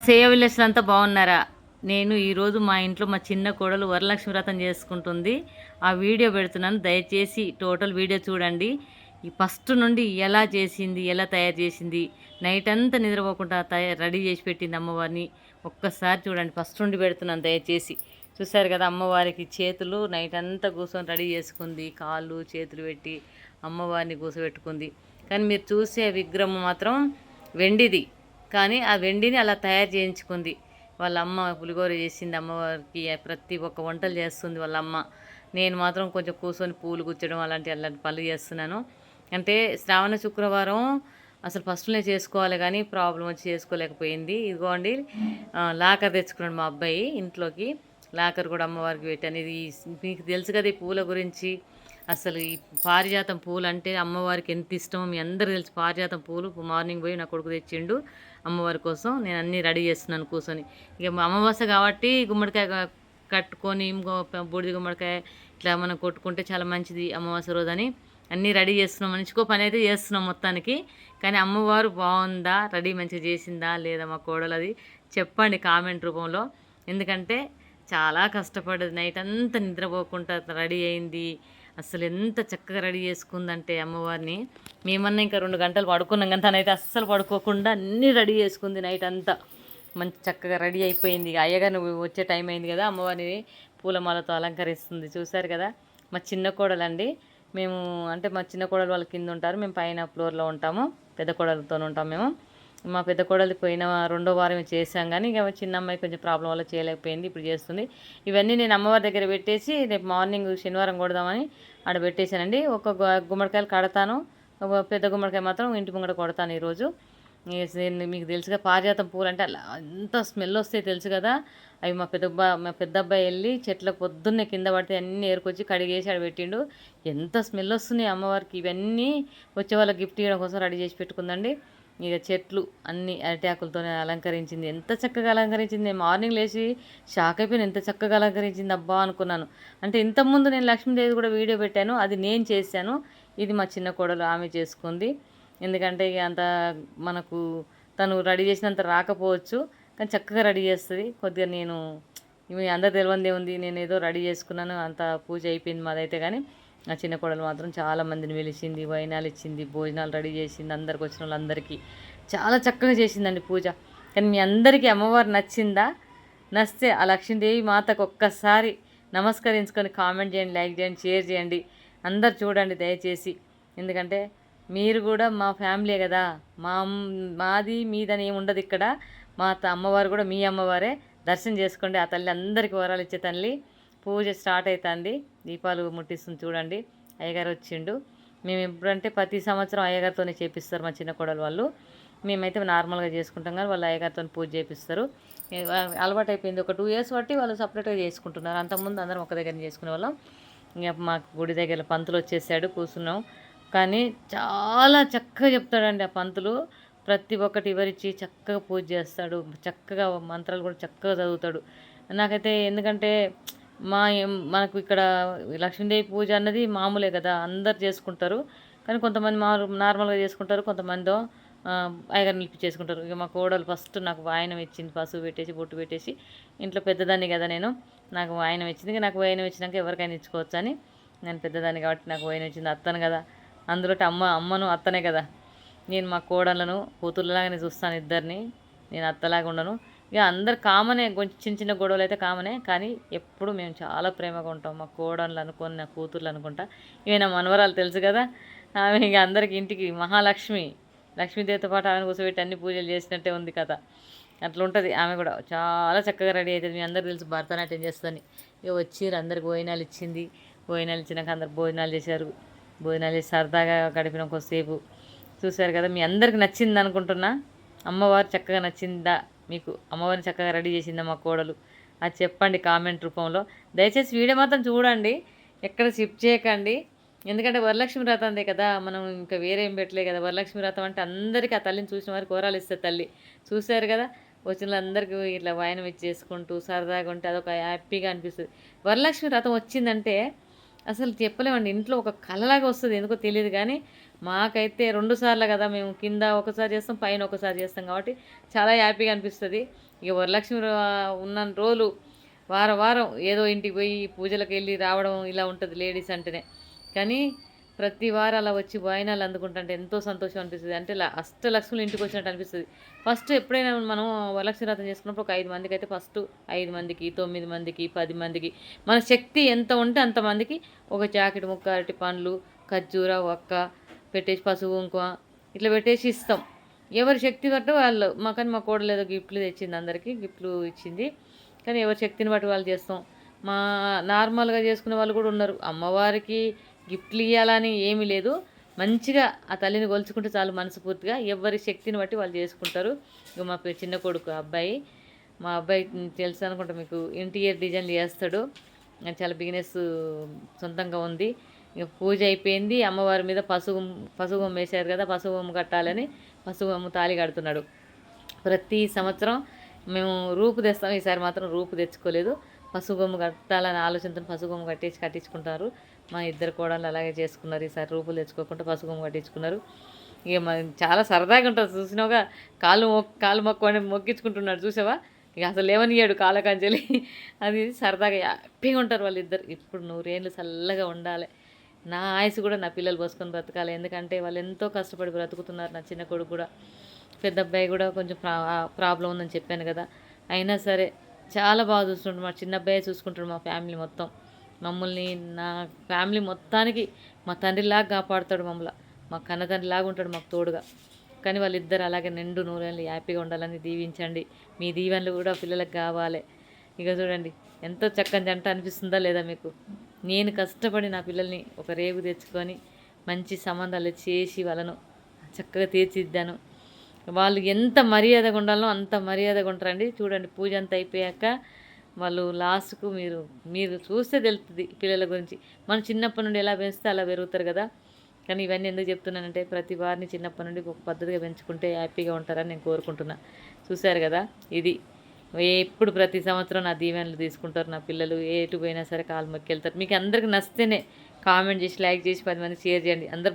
సేయ విలేజ్‌లో అంతా బాగున్నారా? నేను ఈరోజు మా ఇంట్లో మా చిన్న కోడలు వరలక్ష్మి వ్రతం చేసుకుంటుంది. ఆ వీడియో పెడుతున్నాను. దయచేసి టోటల్ వీడియో చూడండి. ఈ ఫస్ట్ నుండి ఎలా చేసింది, ఎలా తయారు చేసింది, నైట్ అంతా నిద్రపోకుండా రెడీ చేసి పెట్టింది అమ్మవారిని. ఒక్కసారి చూడండి. ఫస్ట్ నుండి పెడుతున్నాను దయచేసి. చూసారు కదా అమ్మవారికి చేతులు నైట్ అంతా కూర్చొని రెడీ చేసుకుంది. కాళ్ళు, చేతులు పెట్టి అమ్మవారిని కూర్చోబెట్టుకుంది. కానీ మీరు చూసే విగ్రహం మాత్రం వెండిది. కానీ ఆ వెండిని అలా తయారు చేయించుకుంది. వాళ్ళ అమ్మ పులిగోర చేసింది అమ్మవారికి. ప్రతి ఒక్క వంటలు చేస్తుంది వాళ్ళ అమ్మ. నేను మాత్రం కొంచెం కూర్చొని పూలు గుచ్చడం అలాంటి పనులు చేస్తున్నాను. అంటే శ్రావణ శుక్రవారం అసలు ఫస్ట్నే చేసుకోవాలి కానీ ప్రాబ్లం వచ్చి చేసుకోలేకపోయింది. ఇదిగోండి లాకర్ తెచ్చుకున్నాడు మా అబ్బాయి ఇంట్లోకి. లాకర్ కూడా అమ్మవారికి పెట్టాను. ఇది మీకు తెలుసు కదా ఈ పూల గురించి. అసలు ఈ పారిజాతం పూలు అంటే అమ్మవారికి ఎంత ఇష్టమో మీ అందరూ తెలుసు. పారిజాతం పూలు మార్నింగ్ పోయి నా కొడుకు తెచ్చిండు అమ్మవారి కోసం. నేను అన్నీ రెడీ చేస్తున్నాను కూర్చొని. ఇక అమావాస్య కాబట్టి గుమ్మడికాయ కట్టుకొని బూడిద గుమ్మడికాయ ఇట్లా మనం కొట్టుకుంటే చాలా మంచిది అమావాస్య రోజని అన్నీ రెడీ చేస్తున్నాం. మంచికో పని అయితే చేస్తున్నాం మొత్తానికి. కానీ అమ్మవారు బాగుందా, రెడీ మంచిగా చేసిందా లేదా మా కోడలు అది చెప్పండి కామెంట్ రూపంలో. ఎందుకంటే చాలా కష్టపడ్డది. నైట్ అంతా నిద్రపోకుండా రెడీ అయింది. అసలు ఎంత చక్కగా రెడీ చేసుకుందంటే అమ్మవారిని. మేమన్నా ఇంకా 2 గంటలు పడుకున్నాం కానీ తనైతే అస్సలు పడుకోకుండా అన్నీ రెడీ చేసుకుంది నైట్ అంతా. మంచి చక్కగా రెడీ అయిపోయింది. అయ్యగారు వచ్చే టైం అయింది కదా, అమ్మవారిని పూలమాలతో అలంకరిస్తుంది. చూశారు కదా మా చిన్న కోడలండి. మేము అంటే మా చిన్న కోడలు వాళ్ళ కింద ఉంటారు, మేము పైన ఫ్లోర్లో ఉంటాము. పెద్ద కోడలతో ఉంటాం మేము. మా పెద్ద కోడలి పోయిన 2వ వారమే చేసాం కానీ ఇక చిన్న అమ్మాయి కొంచెం ప్రాబ్లం వల్ల చేయలేకపోయింది. ఇప్పుడు చేస్తుంది. ఇవన్నీ నేను అమ్మవారి దగ్గర పెట్టేసి రేపు మార్నింగ్ శనివారం కొడదామని ఆడ పెట్టేశానండి. ఒక గుమ్మడికాయలు కడతాను, ఒక పెద్ద గుమ్మడికాయ మాత్రం ఇంటి ముంగట కొడతాను ఈరోజు. మీకు తెలుసుగా పారిజాతం పూలు అంటే అలా ఎంత స్మెల్ వస్తాయి తెలుసు కదా. అవి మా పెద్ద అబ్బాయి వెళ్ళి చెట్లకు పొద్దున్నే కింద పడితే అన్నీ ఏరుకొచ్చి కడిగేసి ఆడ పెట్టిండు. ఎంత స్మెల్ వస్తున్నాయి అమ్మవారికి. ఇవన్నీ వచ్చే వాళ్ళకి గిఫ్ట్ ఇవ్వడం కోసం రెడీ చేసి పెట్టుకుందండి. ఇక చెట్లు అన్ని అరటాకులతోనే అలంకరించింది. ఎంత చక్కగా అలంకరించింది. నేను మార్నింగ్ లేచి షాక్ అయిపోయిన, ఎంత చక్కగా అలంకరించింది అబ్బా అనుకున్నాను. అంటే ఇంతకుముందు నేను లక్ష్మీదేవి కూడా వీడియో పెట్టాను, అది నేను చేశాను. ఇది మా చిన్న కోడలు ఆమె చేసుకుంది. ఎందుకంటే ఇక అంత మనకు తను రెడీ చేసినంత రాకపోవచ్చు, కానీ చక్కగా రెడీ చేస్తుంది. కొద్దిగా నేను ఇవి అందరు తెలియందే ఉంది, నేను ఏదో రెడీ చేసుకున్నాను, అంత పూజ అయిపోయింది మాదైతే. కానీ నా చిన్న కోడలు మాత్రం చాలామందిని పిలిచింది, వైనాలు ఇచ్చింది, భోజనాలు రెడీ చేసింది. అందరికి వచ్చిన వాళ్ళందరికీ చాలా చక్కగా చేసిందండి పూజ. కానీ మీ అందరికీ అమ్మవారు నచ్చిందా? నచ్చితే ఆ లక్ష్మీదేవి మాతకు ఒక్కసారి నమస్కరించుకొని కామెంట్ చేయండి, లైక్ చేయండి, షేర్ చేయండి. అందరు చూడండి దయచేసి. ఎందుకంటే మీరు కూడా మా ఫ్యామిలీ కదా. మాది మీదని ఏమి ఉండదు ఇక్కడ. మా అమ్మవారు కూడా మీ అమ్మవారే. దర్శనం చేసుకోండి. ఆ తల్లి అందరికీ వరాలు ఇచ్చే తల్లి. పూజ స్టార్ట్ అవుతుంది. దీపాలు ముట్టిస్తుంది చూడండి. అయ్యగారు వచ్చిండు. మేము ఎప్పుడంటే ప్రతి సంవత్సరం అయ్యగారితోనే చేపిస్తారు మా చిన్న కోడలు వాళ్ళు. మేమైతే నార్మల్గా చేసుకుంటాం కానీ వాళ్ళు అయ్యగారితో పూజ చేపిస్తారు. అలవాటు అయిపోయింది. ఒక 2 years బట్టి వాళ్ళు సపరేట్గా చేసుకుంటున్నారు. అంతకుముందు అందరం ఒక దగ్గర చేసుకునే వాళ్ళం. ఇంకా మాకు గుడి దగ్గర పంతులు వచ్చేసాడు, కూర్చున్నాం. కానీ చాలా చక్కగా చెప్తాడండి ఆ పంతులు. ప్రతి ఒక్కటి వివరించి చక్కగా పూజ చేస్తాడు. చక్కగా మంత్రాలు కూడా చక్కగా చదువుతాడు. నాకైతే ఎందుకంటే మనకు ఇక్కడ లక్ష్మీదేవి పూజ అన్నది మామూలే కదా, అందరు చేసుకుంటారు. కానీ కొంతమంది నార్మల్గా చేసుకుంటారు, కొంతమంది అయ్యగారు నిలిపి చేసుకుంటారు. ఇక మా కోడలు ఫస్ట్ నాకు వాయనం ఇచ్చింది. పసుపు పెట్టేసి బొట్టు పెట్టేసి, ఇంట్లో పెద్దదాన్ని కదా నేను, నాకు వాయనం ఇచ్చింది. నాకు వాయనం ఇచ్చినాక ఎవరికైనా ఇచ్చుకోవచ్చు అని, నేను పెద్దదాన్ని కాబట్టి నాకు వాయనం ఇచ్చింది. అత్తను కదా, అందులో అమ్మను అత్తనే కదా. నేను మా కోడళ్ళను కూతుర్లాగానే చూస్తాను ఇద్దరిని. నేను అత్తలాగా ఉండను. ఇక అందరు కామనే, కొంచెం చిన్న చిన్న గొడవలు అయితే కామనే. కానీ ఎప్పుడు మేము చాలా ప్రేమగా ఉంటాం. మా కోడళ్ళు అనుకొని నా కూతుర్లు అనుకుంటా. ఇవి నా మనవరాలు తెలుసు కదా. ఆమె ఇక అందరికి ఇంటికి మహాలక్ష్మి. లక్ష్మీదేవితో పాటు ఆమెను కూర్చోబెట్టి అన్ని పూజలు చేసినట్టే ఉంది కథ. అట్లా ఉంటుంది. ఆమె కూడా చాలా చక్కగా రెడీ అవుతుంది. మీ అందరు తెలుసు భరతనాట్యం చేస్తుందని. ఇక వచ్చిర్రు, అందరికి భోజనాలు ఇచ్చింది. భోజనాలు ఇచ్చినాక అందరు భోజనాలు చేశారు. భోజనాలు చేసి సరదాగా గడిపిన కొద్దిసేపు. చూశారు కదా, మీ అందరికి నచ్చింది అనుకుంటున్నా. అమ్మవారు చక్కగా నచ్చిందా మీకు? అమ్మవారిని చక్కగా రెడీ చేసిందా మా కోడలు? అది చెప్పండి కామెంట్ రూపంలో. దయచేసి వీడియో మాత్రం చూడండి, ఎక్కడ స్కిప్ చేయకండి. ఎందుకంటే వరలక్ష్మి వ్రతం అంతే కదా, మనం ఇంకా వేరే ఏం పెట్టలే కదా. వరలక్ష్మి వ్రతం అంటే అందరికీ ఆ తల్లిని చూసిన వారికి కోరాలు ఇస్తుంది తల్లి. చూశారు కదా, వచ్చిన వాళ్ళందరికీ ఇట్లా వాయనం ఇచ్చేసుకుంటూ సరదాగా ఉంటే అదొక హ్యాపీగా అనిపిస్తుంది. వరలక్ష్మి వ్రతం వచ్చిందంటే అసలు చెప్పలేమండి, ఇంట్లో ఒక కళలాగా వస్తుంది. ఎందుకో తెలియదు కానీ మాకైతే 2 సార్లు కదా, మేము కింద ఒకసారి చేస్తాం, పైన ఒకసారి చేస్తాం కాబట్టి చాలా హ్యాపీగా అనిపిస్తుంది. ఇక వరలక్ష్మి ఉన్న రోజులు వారం వారం ఏదో ఇంటికి పోయి పూజలకు వెళ్ళి రావడం ఇలా ఉంటుంది లేడీస్ అంటేనే. కానీ ప్రతి వారం అలా వచ్చి వాయినాలు అందుకుంటుంటే ఎంతో సంతోషం అనిపిస్తుంది. అంటే అష్టలక్ష్ములు ఇంటికి వచ్చినట్టు అనిపిస్తుంది. ఫస్ట్ ఎప్పుడైనా మనం వరలక్ష్మి వ్రతం చేసుకున్నప్పుడు ఒక 5 మందికి అయితే ఫస్ట్ 5 మందికి 9 మందికి 10 మందికి మన శక్తి ఎంత ఉంటే అంతమందికి ఒక జాకెట్ ముక్క, అరటి పండ్లు, ఖర్జూర, ఒక్క పెట్టేసి పసుపు కుంకుమ ఇట్లా పెట్టేసి ఇస్తాం. ఎవరి శక్తి బట్టి వాళ్ళు. కానీ మా కోడలు ఏదో గిఫ్ట్లు తెచ్చింది, అందరికీ గిఫ్ట్లు ఇచ్చింది. కానీ ఎవరి శక్తిని బట్టి వాళ్ళు చేస్తాం. మా నార్మల్గా చేసుకునే వాళ్ళు కూడా ఉన్నారు. అమ్మవారికి గిఫ్ట్లు ఇవ్వాలని ఏమీ లేదు, మంచిగా ఆ తల్లిని కొలుచుకుంటే చాలు మనస్ఫూర్తిగా. ఎవరి శక్తిని బట్టి వాళ్ళు చేసుకుంటారు. ఇక మా చిన్న కొడుకు అబ్బాయి, మా అబ్బాయి తెలుసు అనుకుంటా మీకు, ఇంటీరియర్ డిజైన్లు చేస్తాడు. చాలా బిజినెస్ సొంతంగా ఉంది. ఇక పూజ అయిపోయింది. అమ్మవారి మీద పసుపు వేశారు కదా, పసుపు కట్టాలని పసుపు తాళి కడుతున్నాడు. ప్రతి సంవత్సరం మేము రూపు తెస్తాం, ఈసారి మాత్రం రూపు తెచ్చుకోలేదు. పసుపు కట్టాలని ఆలోచనతో పసుపు కట్టించుకుంటారు. మా ఇద్దరు కోడళ్ళు అలాగే చేసుకున్నారు. ఈసారి రూపులు తెచ్చుకోకుండా పసుపు కట్టించుకున్నారు. ఇక చాలా సరదాగా ఉంటుంది. చూసినావుగా కాలు మొక్కించుకుంటున్నాడు, చూసావా? ఇక అసలు లేవనియాడు కాళ్ళ కంచెలి. అది సరదాగా హ్యాపీగా ఉంటారు వాళ్ళిద్దరు. ఇప్పుడు 100 ఏళ్ళు చల్లగా ఉండాలి. నా ఆయుసు కూడా నా పిల్లలు పోసుకొని బ్రతకాలి. ఎందుకంటే వాళ్ళు ఎంతో కష్టపడి బ్రతుకుతున్నారు. నా చిన్న కొడుకు కూడా, పెద్ద అబ్బాయి కూడా కొంచెం ప్రాబ్లం ఉందని చెప్పాను కదా. అయినా సరే చాలా బాగా చూసుకుంటాడు. మా చిన్న అబ్బాయి చూసుకుంటాడు మా ఫ్యామిలీ మొత్తం. మమ్మల్ని, నా ఫ్యామిలీ మొత్తానికి మా తండ్రిలాగా కాపాడుతాడు మమ్మల్ని. మా కన్న తండ్రిలాగా ఉంటాడు మాకు తోడుగా. కానీ వాళ్ళిద్దరు అలాగే నిండు 100 ఏళ్ళు హ్యాపీగా ఉండాలని దీవించండి. మీ దీవెనలు కూడా పిల్లలకు కావాలి. ఇక చూడండి ఎంతో చక్కని జంట అనిపిస్తుందా లేదా మీకు? నేను కష్టపడి నా పిల్లల్ని ఒక రేగు తెచ్చుకొని మంచి సంబంధాలు చేసి వాళ్ళను చక్కగా తీర్చిదిద్దాను. వాళ్ళు ఎంత మర్యాదగా ఉండాలో అంత మర్యాదగా ఉంటారండి. చూడండి పూజ అంతా అయిపోయాక వాళ్ళు లాస్ట్కు మీరు చూస్తే తెలుస్తుంది పిల్లల గురించి. మనం చిన్నప్పటి నుండి ఎలా పెంచితే అలా పెరుగుతారు కదా. కానీ ఇవన్నీ ఎందుకు చెప్తున్నానంటే ప్రతి వారిని చిన్నప్పటి నుండి ఒక పద్ధతిగా పెంచుకుంటే హ్యాపీగా ఉంటారని నేను కోరుకుంటున్నా. చూశారు కదా, ఇది ఎప్పుడు ప్రతి సంవత్సరం నా దీవెనలు తీసుకుంటారు నా పిల్లలు. ఎటు పోయినా సరే కాలు మొక్కి వెళ్తారు. మీకు అందరికి నచ్చితేనే కామెంట్ చేసి, లైక్ చేసి 10 మంది షేర్ చేయండి. అందరు